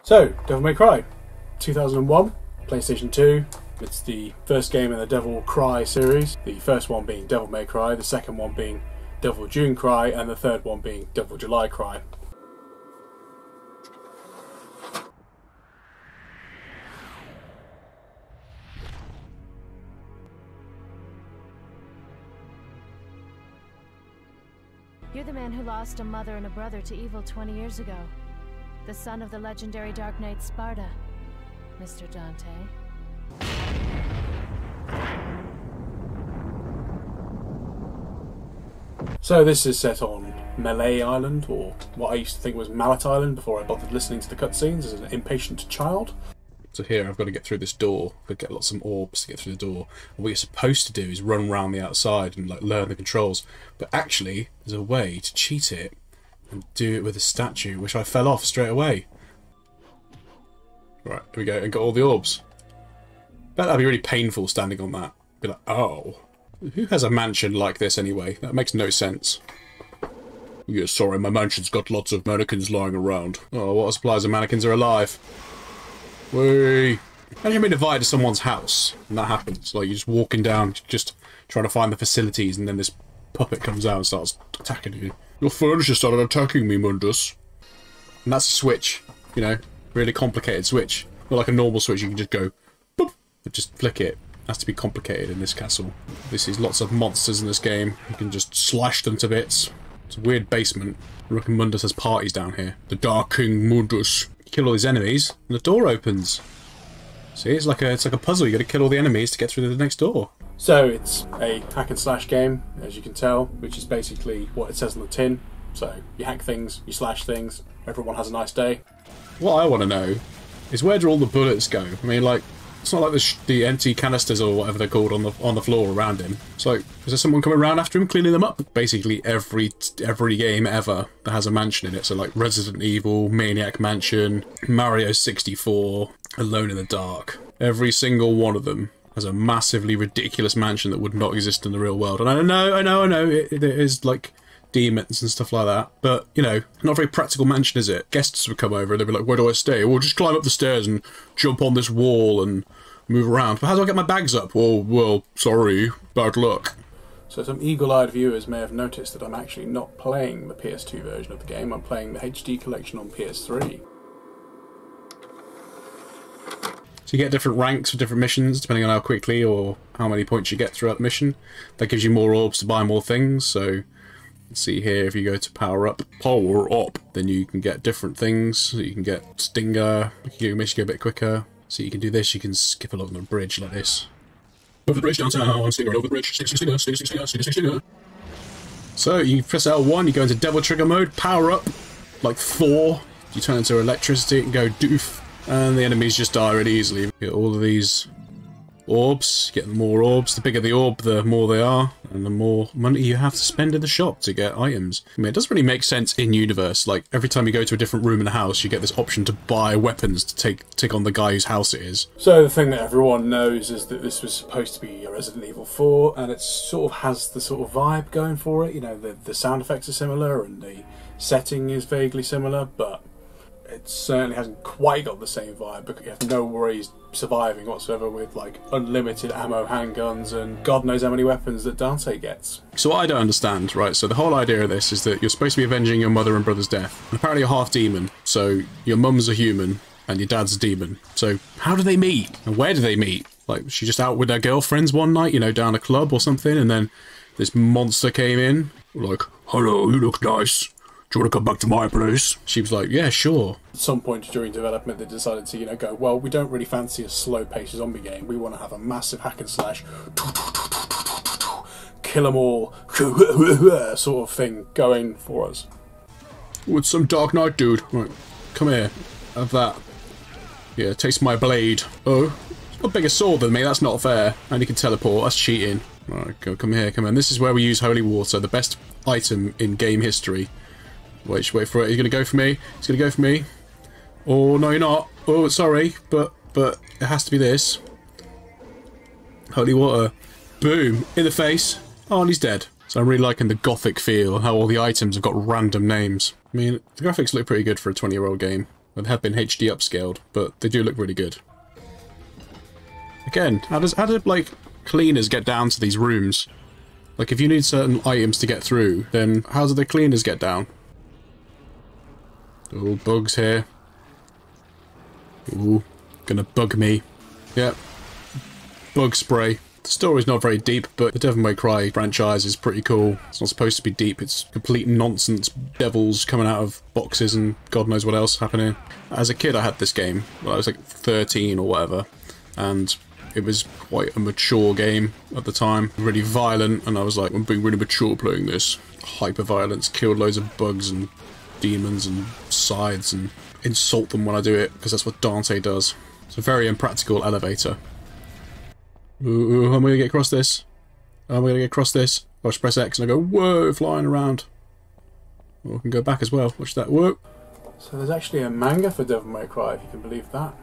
So, Devil May Cry, 2001, PlayStation 2. It's the first game in the Devil Cry series. The first one being Devil May Cry, the second one being Devil June Cry, and the third one being Devil July Cry. You're the man who lost a mother and a brother to evil 20 years ago. The son of the legendary Dark Knight Sparta, Mr. Dante. So this is set on Melee Island, or what I used to think was Mallet Island before I bothered listening to the cutscenes as an impatient child. So here I've got to get through this door, I've got to get lots of orbs to get through the door. And what you're supposed to do is run around the outside and like learn the controls. But actually, there's a way to cheat it and do it with a statue, which I fell off straight away. Right, here we go, and got all the orbs. Bet that'd be really painful standing on that. Be like, oh. Who has a mansion like this anyway? That makes no sense. Yeah, sorry, my mansion's got lots of mannequins lying around. Oh, what supplies of mannequins are alive? Whee! Imagine you're being invited to someone's house, and that happens. Like, you're just walking down, just trying to find the facilities, and then this puppet comes out and starts attacking you. Your furniture started attacking me, Mundus. And that's a switch, you know, really complicated switch. Not like a normal switch, you can just go, boop, and just flick it. It has to be complicated in this castle. This is lots of monsters in this game. You can just slash them to bits. It's a weird basement. I reckon Mundus has parties down here. The Dark King Mundus. You kill all these enemies, and the door opens. See, it's like a puzzle. You got to kill all the enemies to get through the next door. So it's a hack and slash game, as you can tell, which is basically what it says on the tin. So you hack things, you slash things. Everyone has a nice day. What I want to know is, where do all the bullets go? I mean, like, it's not like the empty canisters or whatever they're called on the floor around him. It's like, is there someone coming around after him cleaning them up? Basically every game ever that has a mansion in it. So like Resident Evil, Maniac Mansion, Mario 64, Alone in the Dark. Every single one of them has a massively ridiculous mansion that would not exist in the real world. And I know, it is like demons and stuff like that, but, you know, not a very practical mansion, is it? Guests would come over and they'd be like, where do I stay? Well, just climb up the stairs and jump on this wall and move around. But how do I get my bags up? Well, sorry, bad luck. So some eagle-eyed viewers may have noticed that I'm actually not playing the PS2 version of the game, I'm playing the HD collection on PS3. So you get different ranks for different missions, depending on how quickly or how many points you get throughout the mission. That gives you more orbs to buy more things, so see here, if you go to power up, then you can get different things. So you can get Stinger, it makes you go a bit quicker. So you can do this, you can skip along the bridge like this. Over the bridge, downtown, Stinger over the bridge, Stinger. So you press L1, you go into Devil Trigger mode, power up, like Thor. You turn into electricity and go doof, and the enemies just die really easily. You get all of these orbs, get more orbs. The bigger the orb, the more they are, and the more money you have to spend in the shop to get items. I mean, it doesn't really make sense in universe. Like, every time you go to a different room in the house, you get this option to buy weapons to take on the guy whose house it is. So the thing that everyone knows is that this was supposed to be a Resident Evil 4, and it sort of has the sort of vibe going for it. You know, the sound effects are similar, and the setting is vaguely similar, but it certainly hasn't quite got the same vibe, because you have no worries surviving whatsoever with like unlimited ammo handguns and God knows how many weapons that Dante gets. So what I don't understand, right, so the whole idea of this is that you're supposed to be avenging your mother and brother's death. And apparently you're half demon, so your mum's a human and your dad's a demon. So how do they meet? And where do they meet? Like, was she just out with their girlfriends one night, you know, down a club or something, and then this monster came in, like, hello, you look nice. Do you want to come back to my place? She was like, yeah, sure. At some point during development, they decided to, you know, go, well, we don't really fancy a slow-paced zombie game. We want to have a massive hack and slash, kill them all, sort of thing going for us. With some Dark Knight dude. Right, come here. Have that. Yeah, taste my blade. Oh, you've got a bigger sword than me, that's not fair. And you can teleport, that's cheating. Right, go, come here, come on. This is where we use holy water, the best item in game history. Wait for it. He's gonna go for me. He's gonna go for me. Oh no, you're not. Oh, sorry, but it has to be this. Holy water. Boom in the face. Oh, and he's dead. So I'm really liking the gothic feel, how all the items have got random names. I mean, the graphics look pretty good for a 20-year-old game. They have been HD upscaled, but they do look really good. Again, how do like cleaners get down to these rooms? Like if you need certain items to get through, then how do the cleaners get down? Oh, bugs here. Ooh, gonna bug me. Yep. Bug spray. The story's not very deep, but the Devil May Cry franchise is pretty cool. It's not supposed to be deep, it's complete nonsense. Devils coming out of boxes and God knows what else happening. As a kid I had this game, when I was like 13 or whatever, and it was quite a mature game at the time. Really violent, and I was like, I'm being really mature playing this. Hyper-violence, killed loads of bugs and demons and scythes and insult them when I do it, because that's what Dante does. It's a very impractical elevator. Ooh, how am I going to get across this? How am I going to get across this? I just press X and I go, whoa, flying around. Oh, I can go back as well. Watch that, whoa. So there's actually a manga for Devil May Cry, if you can believe that.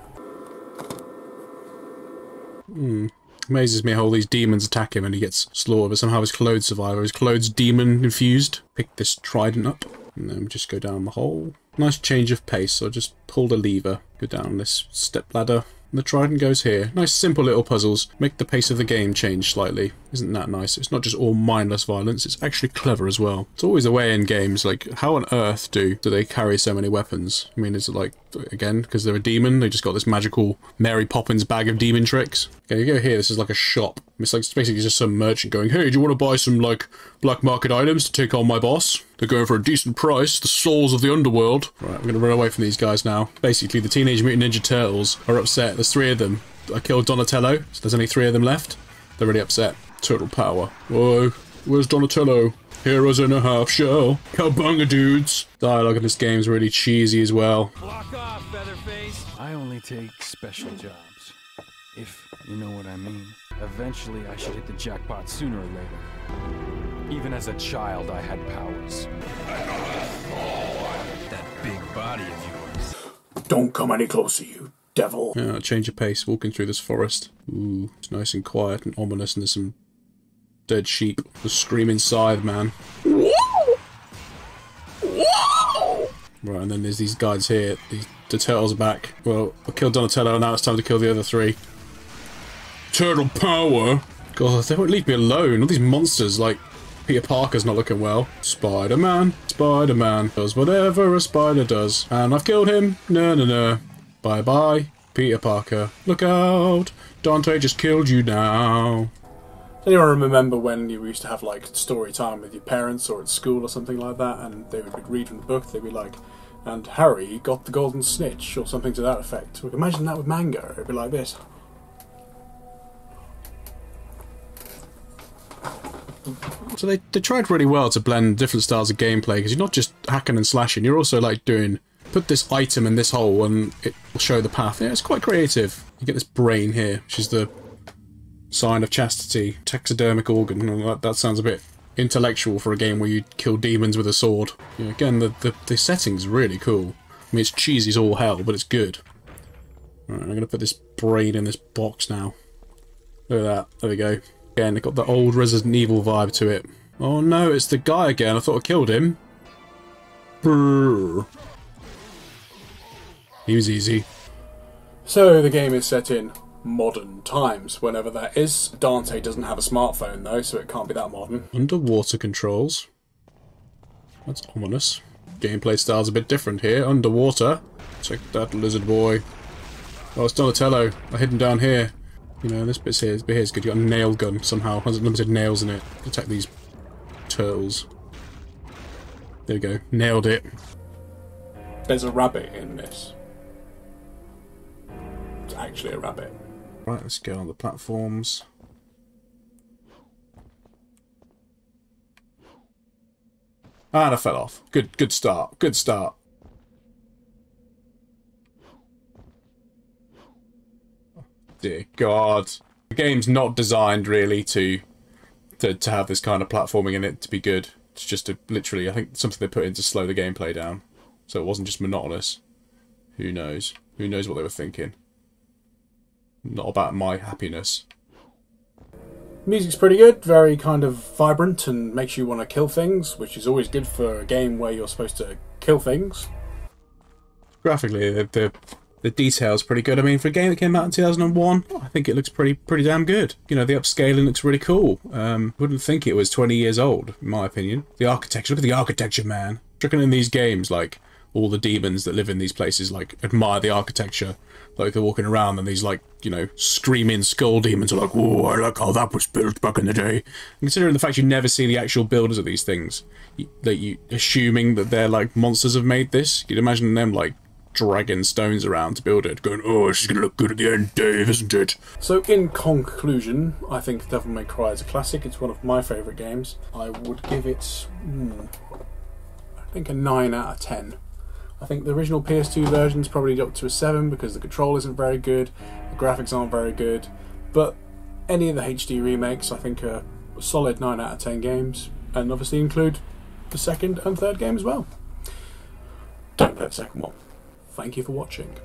Amazes me how all these demons attack him and he gets slaughtered, but somehow his clothes survive. His clothes demon infused. Pick this trident up and then just go down the hole. Nice change of pace, so I just pulled a lever, go down this step ladder. And the trident goes here. Nice simple little puzzles. Make the pace of the game change slightly. Isn't that nice? It's not just all mindless violence, it's actually clever as well. It's always a way in games, like, how on earth do they carry so many weapons? I mean, is it like, again, because they're a demon, they just got this magical Mary Poppins bag of demon tricks? Okay, you go here, this is like a shop. It's like, it's basically just some merchant going, hey, do you want to buy some, like, black market items to take on my boss? They're going for a decent price, the souls of the underworld. Right, I'm going to run away from these guys now. Basically, the Teenage Mutant Ninja Turtles are upset. There's 3 of them. I killed Donatello, so there's only 3 of them left. They're really upset. Turtle power. Whoa, where's Donatello? Heroes in a half shell. Cowbunga dudes. Dialogue in this game is really cheesy as well. Block off, Featherface. I only take special jobs, if you know what I mean. Eventually, I should hit the jackpot sooner or later. Even as a child, I had powers. That big body of yours. Don't come any closer, you devil. Yeah, change of pace, walking through this forest. Ooh, it's nice and quiet and ominous, and there's some dead sheep. The screaming scythe man. Whoa! Whoa! Right, and then there's these guys here. The turtles are back. Well, I killed Donatello, now it's time to kill the other 3. Turtle power! God, they won't leave me alone. All these monsters, like, Peter Parker's not looking well. Spider-Man, Spider-Man does whatever a spider does. And I've killed him. No. Bye-bye, Peter Parker. Look out! Dante just killed you now. Does anyone remember when you used to have, like, story time with your parents or at school or something like that, and they would read from the book, they'd be like, and Harry got the golden snitch, or something to that effect. Imagine that with manga. It'd be like this. So they tried really well to blend different styles of gameplay, because you're not just hacking and slashing, you're also like doing, put this item in this hole and it will show the path. Yeah, it's quite creative. You get this brain here, which is the sign of chastity, taxidermic organ. That sounds a bit intellectual for a game where you kill demons with a sword. Yeah, again, the setting's really cool. I mean, it's cheesy as all hell, but it's good. Right, I'm going to put this brain in this box now. Look at that. There we go. Again, it got the old Resident Evil vibe to it. Oh no, it's the guy again. I thought I killed him. Brrr. He was easy. So the game is set in modern times, whenever that is. Dante doesn't have a smartphone though, so it can't be that modern. Underwater controls. That's ominous. Gameplay style's a bit different here. Underwater. Check that, lizard boy. Oh, it's Donatello. I hid him down here. You know, this bit here's good. You got a nail gun somehow. Has unlimited nails in it. Attack these turtles. There we go. Nailed it. There's a rabbit in this. It's actually a rabbit. Right, let's go on the platforms. And I fell off. Good start. Good start. Dear God. The game's not designed really to have this kind of platforming in it to be good. It's just literally, I think, something they put in to slow the gameplay down. So it wasn't just monotonous. Who knows? Who knows what they were thinking? Not about my happiness. Music's pretty good, very kind of vibrant and makes you want to kill things, which is always good for a game where you're supposed to kill things. Graphically, the detail's pretty good. I mean, for a game that came out in 2001, I think it looks pretty damn good. You know, the upscaling looks really cool. Wouldn't think it was 20 years old, in my opinion. The architecture, look at the architecture, man. Looking in these games, like, all the demons that live in these places, like, admire the architecture. Like, they're walking around and these, like, you know, screaming skull demons are like, "Whoa, I like how that was built back in the day." And considering the fact you never see the actual builders of these things, assuming that they're, like, monsters have made this, you'd imagine them, like, dragging stones around to build it, going, "Oh, this is going to look good at the end, Dave, isn't it?" So, in conclusion, I think Devil May Cry is a classic. It's one of my favourite games. I would give it, I think, a 9 out of 10. I think the original PS2 version's probably up to a 7 because the control isn't very good, the graphics aren't very good, but any of the HD remakes I think are a solid 9 out of 10 games, and obviously include the second and third game as well. Don't play the second one. Thank you for watching.